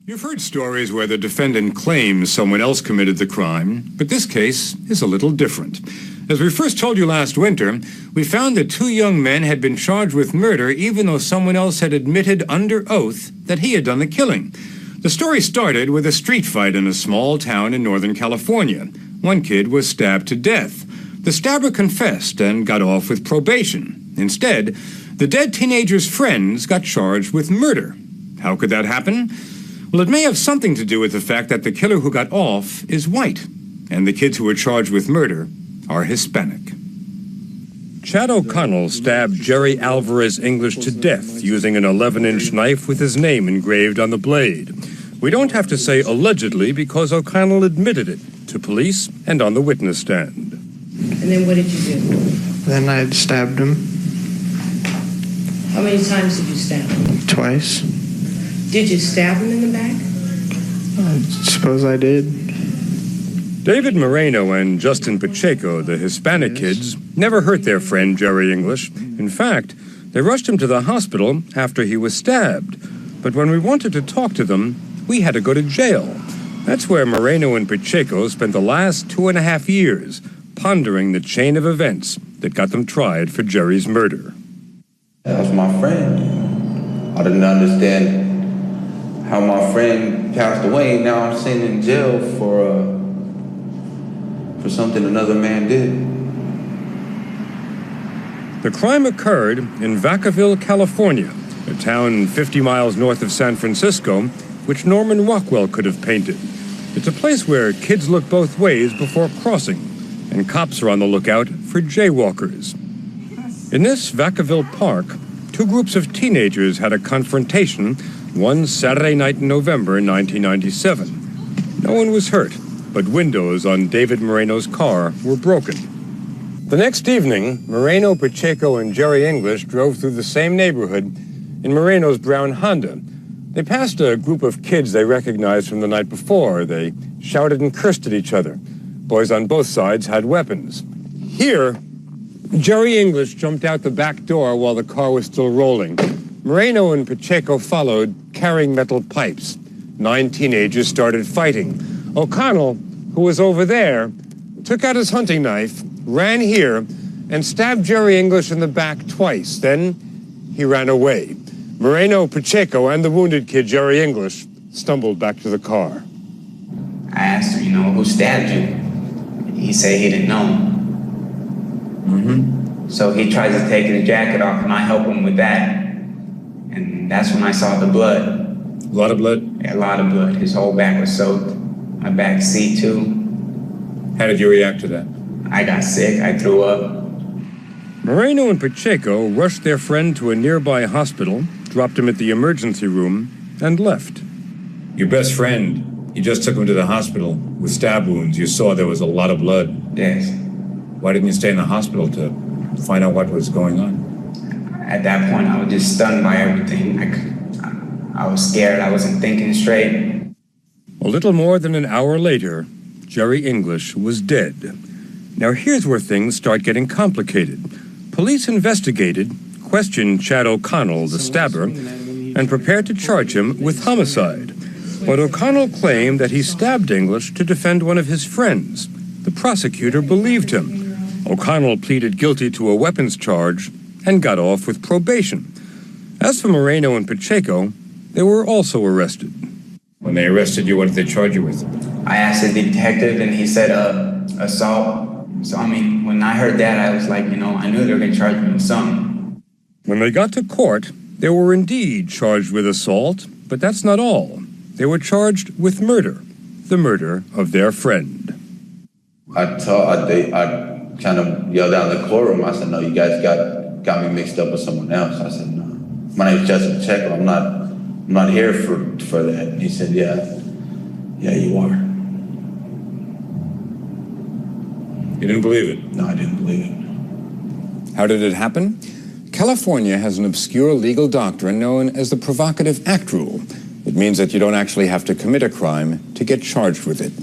You've heard stories where the defendant claims someone else committed the crime, but this case is a little different. As we first told you last winter, we found that two young men had been charged with murder even though someone else had admitted under oath that he had done the killing. The story started with a street fight in a small town in Northern California. One kid was stabbed to death. The stabber confessed and got off with probation. Instead, the dead teenager's friends got charged with murder. How could that happen? Well, it may have something to do with the fact that the killer who got off is white, and the kids who were charged with murder are Hispanic. Chad O'Connell stabbed Jerry Alvarez English to death using an 11-inch knife with his name engraved on the blade. We don't have to say allegedly because O'Connell admitted it to police and on the witness stand. And then what did you do? Then I stabbed him. How many times did you stab him? Twice. Did you stab him in the back? I suppose I did. David Moreno and Justin Pacheco, the Hispanic kids, never hurt their friend Jerry English. In fact, they rushed him to the hospital after he was stabbed. But when we wanted to talk to them, we had to go to jail. That's where Moreno and Pacheco spent the last 2.5 years, pondering the chain of events that got them tried for Jerry's murder. That was my friend. I didn't understand how my friend passed away. Now I'm sitting in jail for something another man did. The crime occurred in Vacaville, California, a town 50 miles north of San Francisco, which Norman Rockwell could have painted. It's a place where kids look both ways before crossing, and cops are on the lookout for jaywalkers. In this Vacaville park, two groups of teenagers had a confrontation one Saturday night in November 1997. No one was hurt, but windows on David Moreno's car were broken. The next evening, Moreno, Pacheco, and Jerry English drove through the same neighborhood in Moreno's brown Honda. They passed a group of kids they recognized from the night before. They shouted and cursed at each other. Boys on both sides had weapons. Here, Jerry English jumped out the back door while the car was still rolling. Moreno and Pacheco followed, carrying metal pipes. 9 teenagers started fighting. O'Connell, who was over there, took out his hunting knife, ran here, and stabbed Jerry English in the back twice. Then he ran away. Moreno, Pacheco, and the wounded kid, Jerry English, stumbled back to the car. I asked him, who stabbed you? He said he didn't know. So he tries to take his jacket off, and I help him with that. And that's when I saw the blood. A lot of blood? Yeah, a lot of blood. His whole back was soaked. My back seat, too. How did you react to that? I got sick. I threw up. Moreno and Pacheco rushed their friend to a nearby hospital, dropped him at the emergency room, and left. Your best friend, you just took him to the hospital with stab wounds. You saw there was a lot of blood. Yes. Why didn't you stay in the hospital to find out what was going on? At that point, I was just stunned by everything. I was scared. I wasn't thinking straight. A little more than an hour later, Jerry English was dead. Now here's where things start getting complicated. Police investigated, questioned Chad O'Connell, the stabber, and prepared to charge him with homicide. But O'Connell claimed that he stabbed English to defend one of his friends. The prosecutor believed him. O'Connell pleaded guilty to a weapons charge and got off with probation. As for Moreno and Pacheco, they were also arrested. When they arrested you, what did they charge you with? I asked the detective, and he said assault. So, when I heard that, I was like, I knew they were going to charge me with something. When they got to court, they were indeed charged with assault, but that's not all. They were charged with murder, the murder of their friend. I kind of yelled out in the courtroom. I said, no, you guys got me mixed up with someone else. I said, no. My name's Justin Pacheco. I'm not here for that. And he said, yeah, you are. You didn't believe it? No, I didn't believe it. How did it happen? California has an obscure legal doctrine known as the provocative act rule. It means that you don't actually have to commit a crime to get charged with it.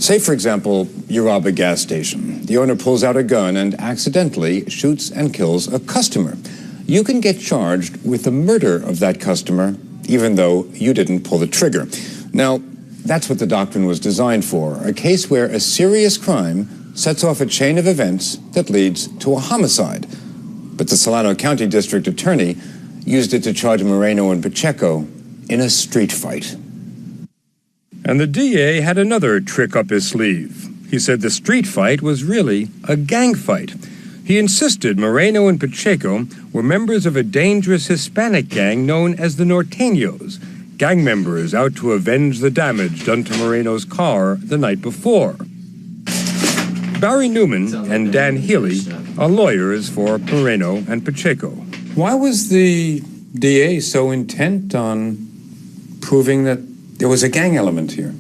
Say, for example, you rob a gas station. The owner pulls out a gun and accidentally shoots and kills a customer. You can get charged with the murder of that customer even though you didn't pull the trigger. Now, that's what the doctrine was designed for, a case where a serious crime sets off a chain of events that leads to a homicide. But the Solano County District Attorney used it to charge Moreno and Pacheco in a street fight. And the DA had another trick up his sleeve. He said the street fight was really a gang fight. He insisted Moreno and Pacheco were members of a dangerous Hispanic gang known as the Norteños, gang members out to avenge the damage done to Moreno's car the night before. Barry Newman and Dan Healy are lawyers for Moreno and Pacheco. Why was the DA so intent on proving that there was a gang element here?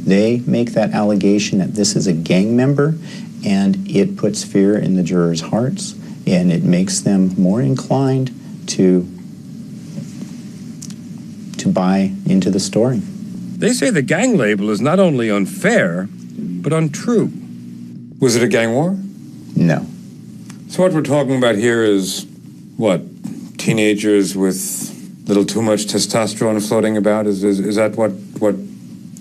They make that allegation that this is a gang member, and it puts fear in the jurors' hearts, and it makes them more inclined to buy into the story. They say the gang label is not only unfair, but untrue. Was it a gang war? No. So what we're talking about here is, what, teenagers with a little too much testosterone floating about? Is that what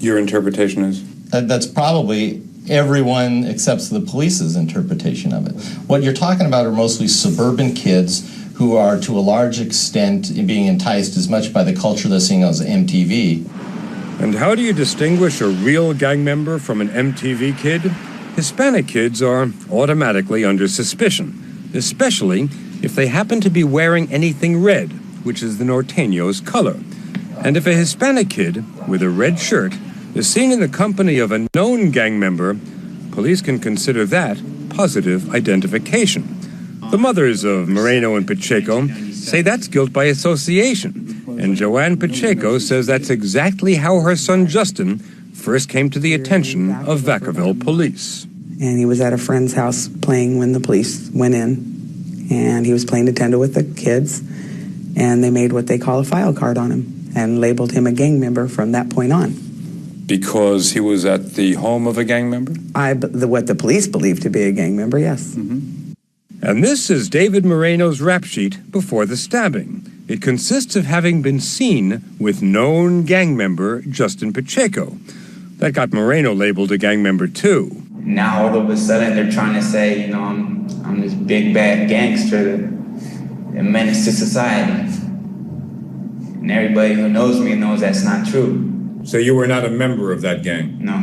your interpretation is? That's probably everyone except the police's interpretation of it. What you're talking about are mostly suburban kids who are to a large extent being enticed as much by the culture they're seeing as MTV. And how do you distinguish a real gang member from an MTV kid? Hispanic kids are automatically under suspicion, especially if they happen to be wearing anything red, which is the Norteños' color. And if a Hispanic kid with a red shirt is seen in the company of a known gang member, police can consider that positive identification. The mothers of Moreno and Pacheco say that's guilt by association, and Joanne Pacheco says that's exactly how her son Justin first came to the attention of Vacaville police. And he was at a friend's house playing when the police went in, and he was playing Nintendo with the kids, and they made what they call a file card on him and labeled him a gang member from that point on. Because he was at the home of a gang member? What the police believed to be a gang member, yes. Mm-hmm. And this is David Moreno's rap sheet before the stabbing. It consists of having been seen with known gang member Justin Pacheco. That got Moreno labeled a gang member too. Now all of a sudden they're trying to say, you know, I'm this big bad gangster, a menace to society. And everybody who knows me knows that's not true. So you were not a member of that gang? No.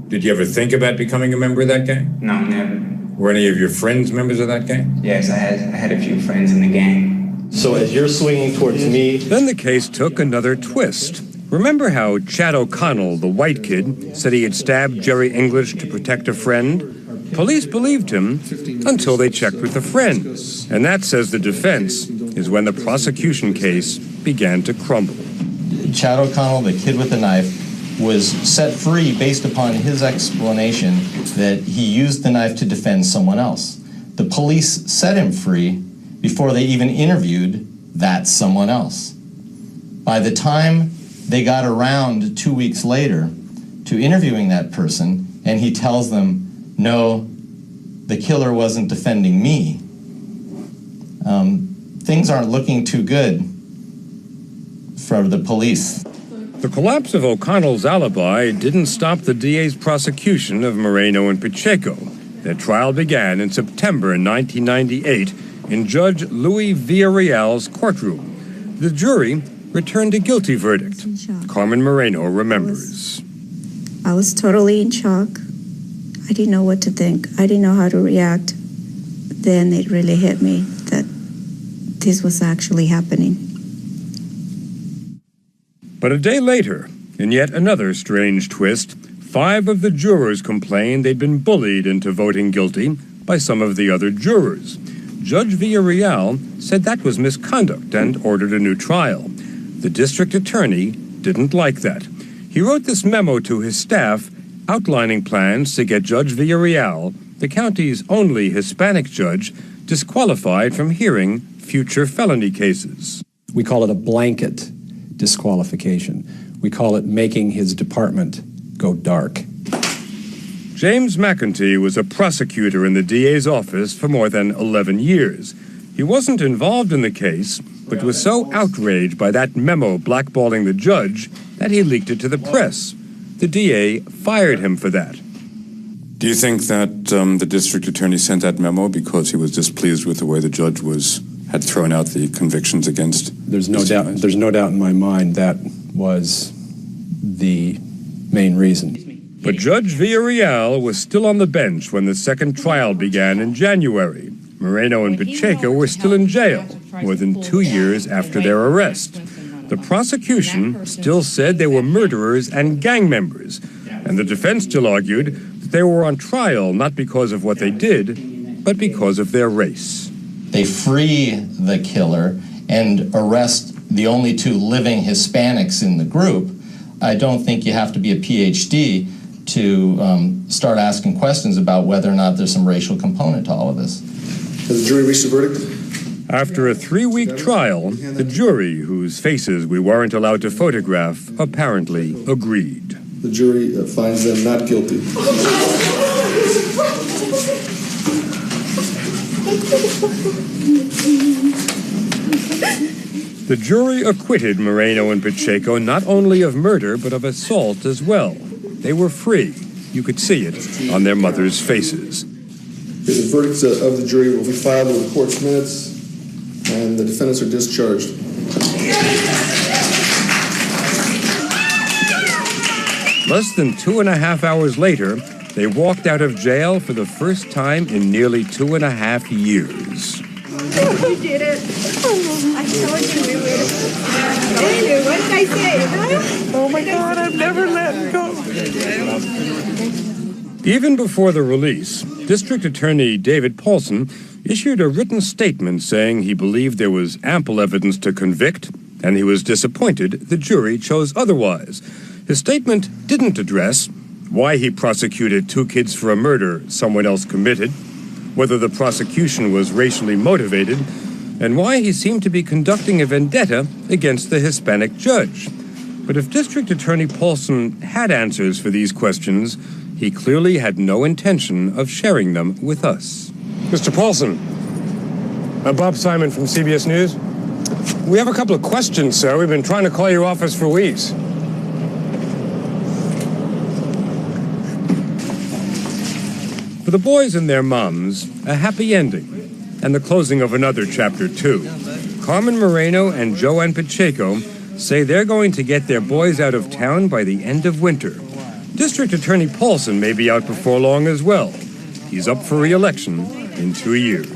Did you ever think about becoming a member of that gang? No, never. Were any of your friends members of that gang? Yes, I had a few friends in the gang. So as you're swinging towards me... Then the case took another twist. Remember how Chad O'Connell, the white kid, said he had stabbed Jerry English to protect a friend? Police believed him until they checked with a friend. And that, says the defense, is when the prosecution case began to crumble. Chad O'Connell, the kid with the knife, was set free based upon his explanation that he used the knife to defend someone else. The police set him free before they even interviewed that someone else. By the time they got around 2 weeks later to interviewing that person, and he tells them, no, the killer wasn't defending me, things aren't looking too good for the police. The collapse of O'Connell's alibi didn't stop the DA's prosecution of Moreno and Pacheco. Their trial began in September 1998 in Judge Louis Villarreal's courtroom. The jury returned a guilty verdict. Carmen Moreno remembers. I was totally in shock. I didn't know what to think. I didn't know how to react. Then it really hit me that this was actually happening. But a day later, in yet another strange twist, 5 of the jurors complained they'd been bullied into voting guilty by some of the other jurors. Judge Villarreal said that was misconduct and ordered a new trial. The district attorney didn't like that. He wrote this memo to his staff outlining plans to get Judge Villarreal, the county's only Hispanic judge, disqualified from hearing future felony cases. We call it a blanket disqualification. We call it making his department go dark. James McEntee was a prosecutor in the DA's office for more than 11 years. He wasn't involved in the case, but was so outraged by that memo blackballing the judge that he leaked it to the press. The DA fired him for that. Do you think that the district attorney sent that memo because he was displeased with the way the judge had thrown out the convictions against? There's no doubt in my mind that was the main reason. But Judge Villarreal was still on the bench when the second trial began in January. Moreno and Pacheco were still in jail, more than 2 years after their arrest. The prosecution still said they were murderers and gang members, and the defense still argued that they were on trial not because of what they did, but because of their race. They free the killer and arrest the only 2 living Hispanics in the group. I don't think you have to be a PhD to start asking questions about whether or not there's some racial component to all of this. Has the jury reached a verdict? After a 3-week trial, the jury, whose faces we weren't allowed to photograph, apparently agreed. The jury finds them not guilty. The jury acquitted Moreno and Pacheco not only of murder, but of assault as well. They were free. You could see it on their mothers' faces. The verdicts of the jury will be filed in the court's minutes, and the defendants are discharged. Less than 2.5 hours later, they walked out of jail for the first time in nearly 2.5 years. You did it. I told you we would. What did I say? Huh? Oh my God, I've never let go. Even before the release, District Attorney David Paulson issued a written statement saying he believed there was ample evidence to convict, and he was disappointed the jury chose otherwise. His statement didn't address why he prosecuted 2 kids for a murder someone else committed, whether the prosecution was racially motivated, and why he seemed to be conducting a vendetta against the Hispanic judge. But if District Attorney Paulson had answers for these questions, he clearly had no intention of sharing them with us. Mr. Paulson, I'm Bob Simon from CBS News. We have a couple of questions, sir. We've been trying to call your office for weeks. For the boys and their moms, a happy ending, and the closing of another chapter, too. Carmen Moreno and Joanne Pacheco say they're going to get their boys out of town by the end of winter. District Attorney Paulson may be out before long as well. He's up for re-election in 2 years.